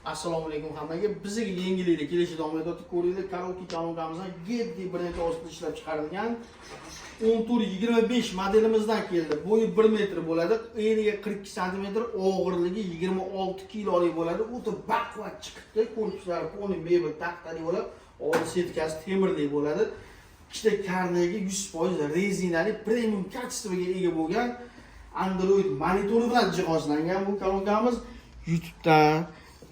Assalomu alaykum hammaga. Bizga yengillikda kelishida omad o'tib ko'ringlar. Karaoke kanalımızdan Geddi birinchi osida ishlab chiqarilgan 1425 modelimizdan keldi. Bo'yi 1 metr bo'ladi, eniga 42 cm, og'irligi 26 kilolik bo'ladi. O'ta baquvvat chiqibdi. Korpuslari poni mebel taxtali bo'lib, old setkasi temirlik bo'ladi. Ikkita karnegi 100% rezinali premium kачествоga ega bo'lgan Android monitori bilan jihozlangan bu karaokamiz. YouTube'dan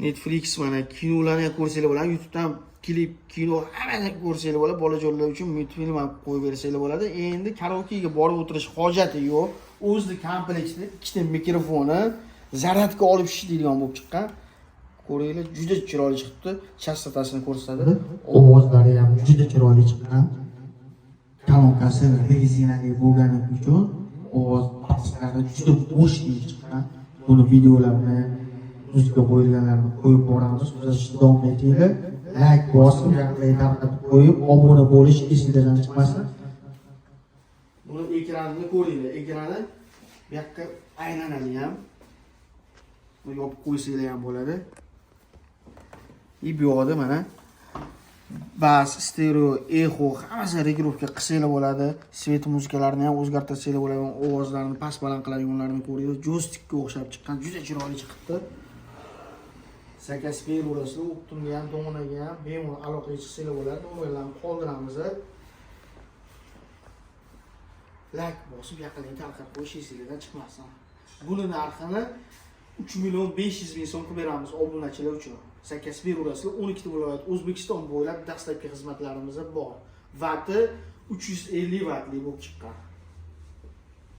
Netflix mana kinolarni ko'rsanglar bo'ladi. YouTube'dan klip, kino hammani ko'rsanglar bo'ladi. Bolajonlar uchun multfilm ham qo'yib bersanglar bo'ladi. Endi karaokega borib o'tirish hojati yo'q. O'zida kompleksli ikkita mikrofoni, zaryadga olib ishlaydigan bo'lib chiqqan. Ko'ringlar, juda chiroyli chiqibdi. Chastotasini ko'rsatadi. Ovozlari ham juda chiroyli chiqqan. Karaokasi rezinali bo'lgani uchun ovoz pastlari juda bo'sh chiqqan. Buni videolarni muzika qo'yilganlarni qo'yib boramiz. Kuzatishda davom etinglar. Like bosib, yangiliklarni qo'yib, obuna bo'lish esingizdan chiqmasin. Buni ekranini ko'ringlar. Ekrani bu yoqqa aylanadi ham. Bu yopib qo'ysanglar ham bo'ladi. Bu yoqda mana bas, stereo, echo hammasini regulovka qilsanglar bo'ladi. Svet muzikalarni ham o'zgartirsanglar bo'ladi. Ovozlarni past-baland qiladiganlarni ko'ringlar. Joystikka o'xshab chiqqan, juda chiroyli chiqibdi. Sakasper orasida o'ptimga ham, to'g'naga ham bemalol aloqaga chiqsanglar bo'ladi. Nomerlarni qoldiramiz. Like bosib, yaqinga tarqatib qo'yish esingizdan chiqmasin. Buni narxini 3.500.000 so'm qilib beramiz obunachilar uchun. Sakasper orasida 12 ta viloyat O'zbekiston bo'ylab dastlabki xizmatlarimiz bor. Vati 350 vatli bo'lib chiqqan.